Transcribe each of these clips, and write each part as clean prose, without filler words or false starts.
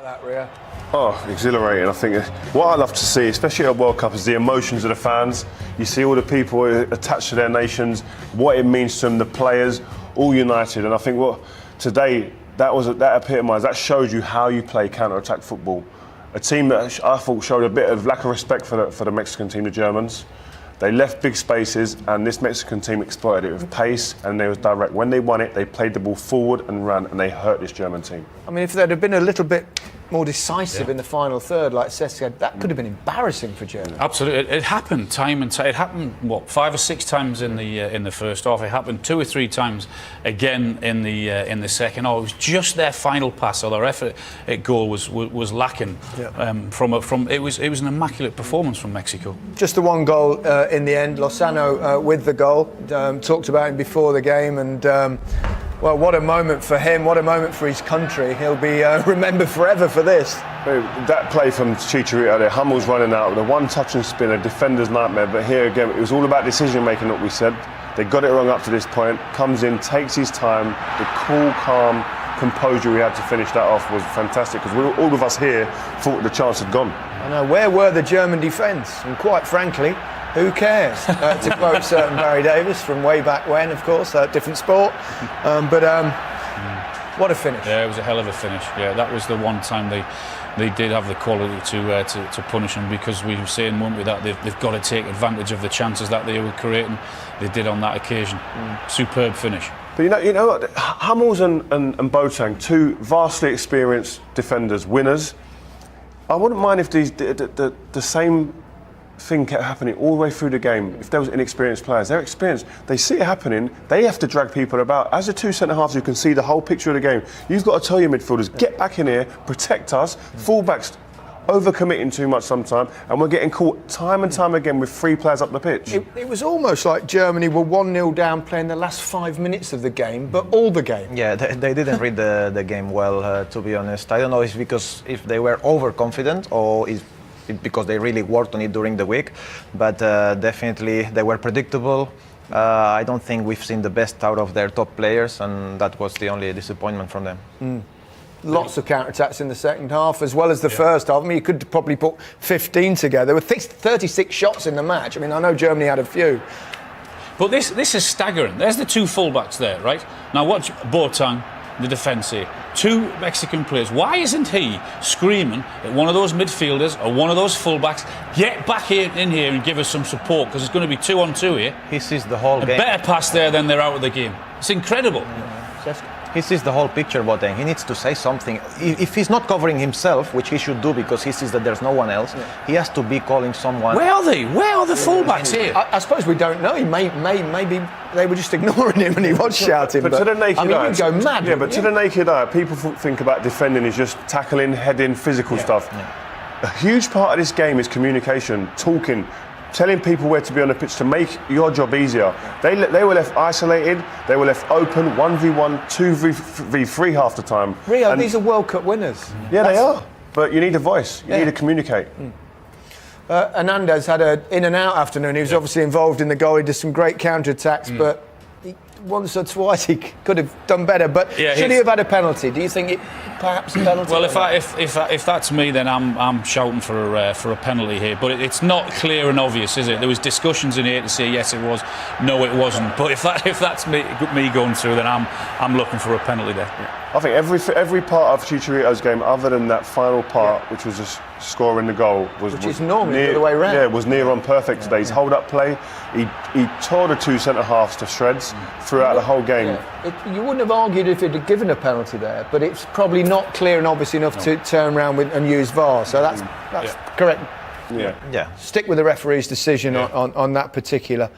that, Ria? Oh, exhilarating. I think what I love to see, especially at a World Cup, is the emotions of the fans. You see all the people attached to their nations, what it means to them, the players, all united. And I think what today, that epitomised, that shows you how you play counter-attack football. A team that I thought showed a bit of lack of respect for the Mexican team, the Germans. They left big spaces, and this Mexican team exploited it with pace, and they was direct. When they won it, they played the ball forward and ran, and they hurt this German team. I mean, if they'd have been a little bit more decisive in the final third, like Cesc said, that could have been embarrassing for Germany. Absolutely, it happened time and time. It happened 5 or 6 times in the first half. It happened 2 or 3 times again in the second half. It was just their final pass or their effort at goal was lacking. It was an immaculate performance from Mexico. Just the one goal in the end. Lozano with the goal. Talked about him before the game, and well, what a moment for him, what a moment for his country. He'll be remembered forever for this. That play from Chicharito there, Hummel's running out with a one-touch and spin, a defender's nightmare. But here again, it was all about decision-making, what we said. They got it wrong up to this point, comes in, takes his time. The cool, calm composure we had to finish that off was fantastic, because all of us here thought the chance had gone. I know, where were the German defence? And quite frankly, who cares? To quote certain Barry Davis from way back when, of course, different sport. What a finish. Yeah, it was a hell of a finish. Yeah, that was the one time they did have the quality to punish them, because we were saying, weren't we, that they've got to take advantage of the chances that they were creating. They did on that occasion. Superb finish. But you know what? Hummels and Boateng, 2 vastly experienced defenders, winners. I wouldn't mind if the same thing kept happening all the way through the game. If there was inexperienced players, they're experienced. They see it happening. They have to drag people about. As the 2 centre-halves, you can see the whole picture of the game. You've got to tell your midfielders, get back in here, protect us. Fullbacks overcommitting too much sometimes, and we're getting caught time and time again with 3 players up the pitch. It was almost like Germany were 1-0 down playing the last 5 minutes of the game, but all the game. Yeah, they didn't read the game well, to be honest. I don't know if they were overconfident or because they really worked on it during the week, but definitely they were predictable. I don't think we've seen the best out of their top players, and that was the only disappointment from them. Lots of counter-attacks in the second half, as well as the first half. I mean, you could probably put 15 together with 36 shots in the match. I mean, I know Germany had a few. But this is staggering. There's the 2 fullbacks there, right? Now watch Boateng, the defence here. 2 Mexican players. Why isn't he screaming at one of those midfielders or one of those fullbacks, get back in here and give us some support, because it's going to be 2-on-2 here. He sees the whole game. A better pass there, then they're out of the game. It's incredible. He sees the whole picture, Boateng. He needs to say something. If he's not covering himself, which he should do because he sees that there's no one else, he has to be calling someone. Where are they? Where are the fullbacks here? I suppose we don't know. Maybe they were just ignoring him and he was shouting. But to the naked eye, you'd go mad. Yeah, but to the naked eye, people think about defending as just tackling, heading, physical stuff. Yeah. A huge part of this game is communication, talking, telling people where to be on the pitch to make your job easier. They were left isolated, they were left open, 1v1, 2v3 half the time. Rio, these are World Cup winners. Yeah, they are. But you need a voice, you need to communicate. Hernandez had an in-and-out afternoon. He was obviously involved in the goal. He did some great counter-attacks, but once or twice he could have done better. But should he have had a penalty? Do you think it perhaps a penalty? Well, if that's me, then I'm shouting for a penalty here. But it's not clear and obvious, is it? There was discussions in here to say yes, it was, no, it wasn't. But if that's me going through, then I'm looking for a penalty there. Yeah. I think every part of Chicharito's game, other than that final part, which was just scoring the goal, was normally the other way around. Yeah, was near on perfect today. His hold-up play, he tore the 2 centre-halves to shreds throughout the whole game. Yeah. You wouldn't have argued if he'd have given a penalty there, but it's probably not clear and obvious enough to turn around and use VAR. So that's correct. Yeah. Stick with the referee's decision on that particular.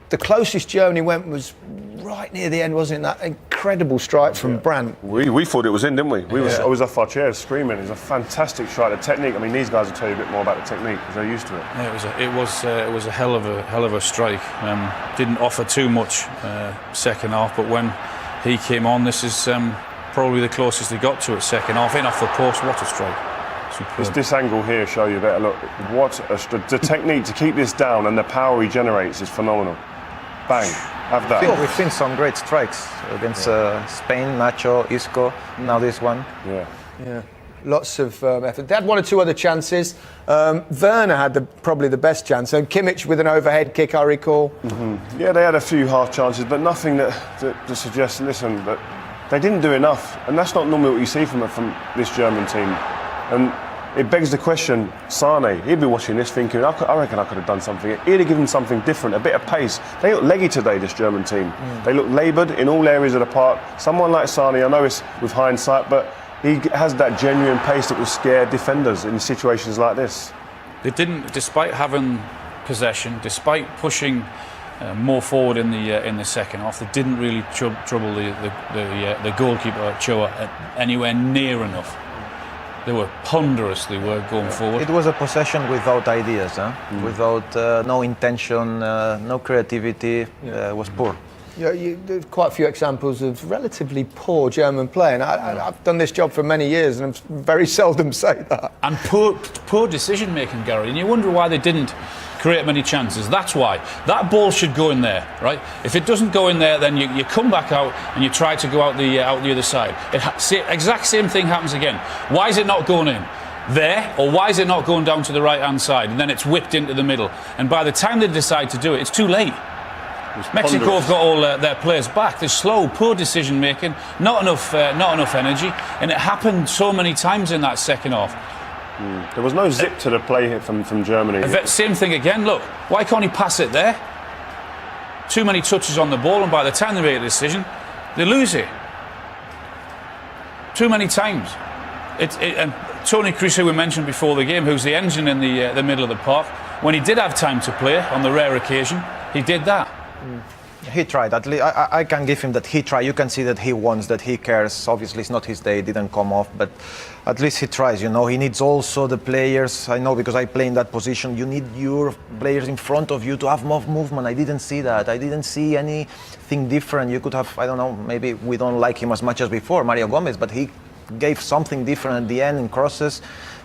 The closest Germany went was right near the end, wasn't it? That incredible strike from Brandt. We thought it was in, didn't we? I was off our chairs screaming. It was a fantastic strike. The technique. I mean, these guys will tell you a bit more about the technique because they're used to it. Yeah, it was a hell of a strike. Didn't offer too much second half, but when he came on, this is probably the closest they got to it second half. In off the post, what a strike. It's this angle here show you better. Look, the technique to keep this down and the power he generates is phenomenal. Bang. have that. We've seen some great strikes against Spain, Nacho, Isco, now this one. Yeah. Lots of effort. They had one or two other chances. Werner had probably the best chance, and Kimmich with an overhead kick, I recall. Mm-hmm. Yeah, they had a few half chances, but nothing that suggests, listen, that they didn't do enough, and that's not normally what you see from this German team. And it begs the question, Sane, he'd be watching this thinking, I reckon I could have done something. He'd have given something different, a bit of pace. They look leggy today, this German team. They look laboured in all areas of the park. Someone like Sane, I know it's with hindsight, but he has that genuine pace that will scare defenders in situations like this. They didn't, despite having possession, despite pushing more forward in the second half, they didn't really trouble the goalkeeper Choa anywhere near enough. They were ponderously going forward. It was a possession without ideas, without no intention, no creativity. It was poor. There's quite a few examples of relatively poor German play, and I've done this job for many years, and I very seldom say that. And poor decision making, Gary. And you wonder why they didn't create many chances. That's why that ball should go in there, right? If it doesn't go in there, then you come back out and you try to go out the other side. Exact same thing happens again. Why is it not going in there, or why is it not going down to the right hand side, and then it's whipped into the middle? And by the time they decide to do it, it's too late. Mexico have got all their players back. They're slow, poor decision making, not enough energy, and it happened so many times in that second half. There was no zip to the play here from Germany. Same thing again. Look, why can't he pass it there? Too many touches on the ball, and by the time they make a decision, they lose it. Too many times. And Tony Kroos, who we mentioned before the game, who's the engine in the middle of the park, when he did have time to play on the rare occasion, he did that. He tried. At least I can give him that he tried. You can see that he wants, that he cares. Obviously, it's not his day. It didn't come off, but at least he tries. You know, he needs also the players. I know because I play in that position. You need your players in front of you to have more movement. I didn't see that. I didn't see anything different. You could have, I don't know. Maybe we don't like him as much as before, Mario Gomez, but he gave something different at the end in crosses.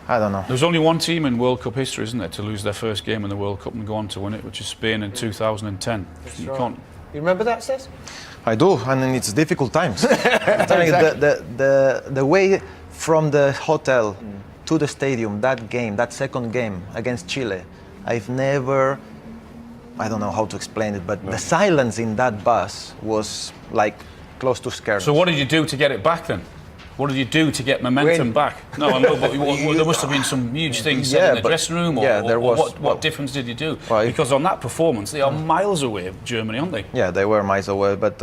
I don't know. There's only one team in World Cup history, isn't there, to lose their first game in the World Cup and go on to win it, which is Spain in 2010. You remember that, Seth? I do, and it's difficult times. The way from the hotel to the stadium, that second game against Chile, I've never, I don't know how to explain it, but the silence in that bus was like close to scary. So what did you do to get it back then? What did you do to get momentum back? No, I know, but there must have been some huge things said in the dressing room. There was. What difference did you do? Because on that performance, they are miles away of Germany, aren't they? Yeah, they were miles away. But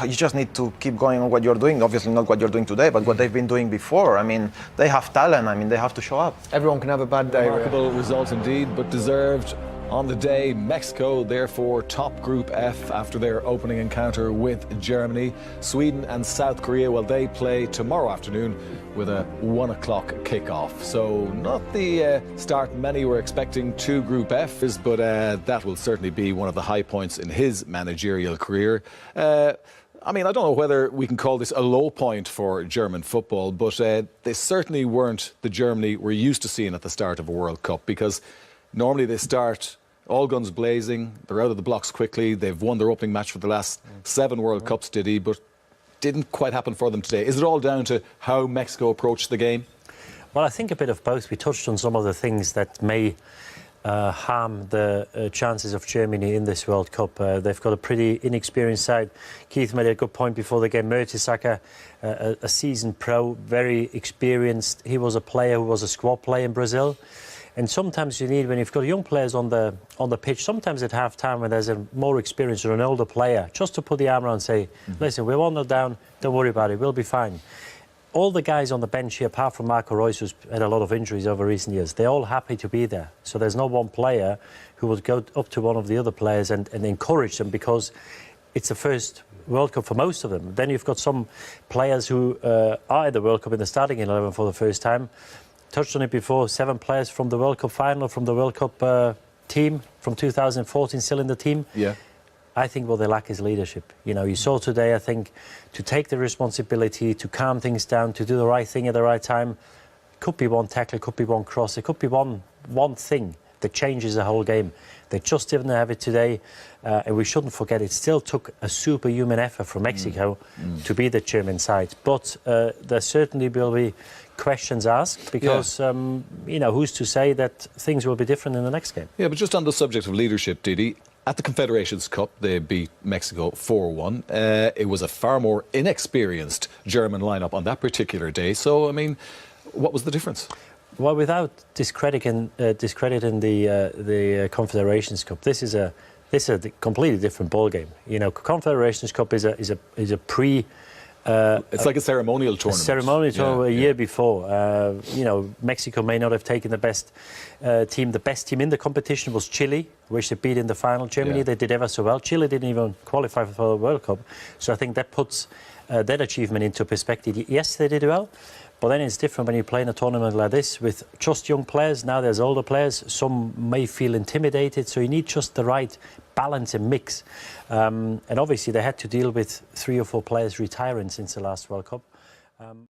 you just need to keep going on what you're doing. Obviously, not what you're doing today, but what they've been doing before. I mean, they have talent. I mean, they have to show up. Everyone can have a bad day. Remarkable result indeed, but deserved. On the day, Mexico therefore top Group F after their opening encounter with Germany. Sweden and South Korea, well, they play tomorrow afternoon with a 1 o'clock kickoff. So not the start many were expecting to Group F, but that will certainly be one of the high points in his managerial career. I mean, I don't know whether we can call this a low point for German football, but they certainly weren't the Germany we're used to seeing at the start of a World Cup, because normally they start all guns blazing, they're out of the blocks quickly, they've won their opening match for the last 7 World Cups, Diddy, but didn't quite happen for them today. Is it all down to how Mexico approached the game? Well, I think a bit of both. We touched on some of the things that may harm the chances of Germany in this World Cup. They've got a pretty inexperienced side. Keith made a good point before the game. Mertesacker, a seasoned pro, very experienced. He was a player who was a squad player in Brazil. And sometimes you need, when you've got young players on the pitch, sometimes at half-time when there's a more experienced or an older player, just to put the arm around and say, listen, we're 1-0 down, don't worry about it, we'll be fine. All the guys on the bench here, apart from Marco Reus, who's had a lot of injuries over recent years, they're all happy to be there. So there's no one player who would go up to one of the other players and encourage them, because it's the first World Cup for most of them. Then you've got some players who are in the World Cup in the starting 11 for the first time. Touched on it before, 7 players from the World Cup final, from the World Cup team from 2014 still in the team. Yeah. I think what they lack is leadership. You know, you saw today, I think, to take the responsibility, to calm things down, to do the right thing at the right time. Could be one tackle, could be one cross, it could be one thing that changes the whole game. They just didn't have it today. And we shouldn't forget, it still took a superhuman effort from Mexico to beat the German side. But there certainly will be questions asked because, you know, who's to say that things will be different in the next game? Yeah, but just on the subject of leadership, Didi, at the Confederations Cup, they beat Mexico 4-1. It was a far more inexperienced German lineup on that particular day. So, I mean, what was the difference? Well, without discrediting the Confederations Cup, this is a completely different ball game. You know, Confederations Cup is a pre. It's like a ceremonial tournament. A ceremonial tournament a year before. You know, Mexico may not have taken the best team. The best team in the competition was Chile, which they beat in the final. Germany, they did ever so well. Chile didn't even qualify for the World Cup. So I think that puts that achievement into perspective. Yes, they did well, but then it's different when you play in a tournament like this with just young players. Now there's older players. Some may feel intimidated. So you need just the right balance and mix. And obviously they had to deal with 3 or 4 players retiring since the last World Cup.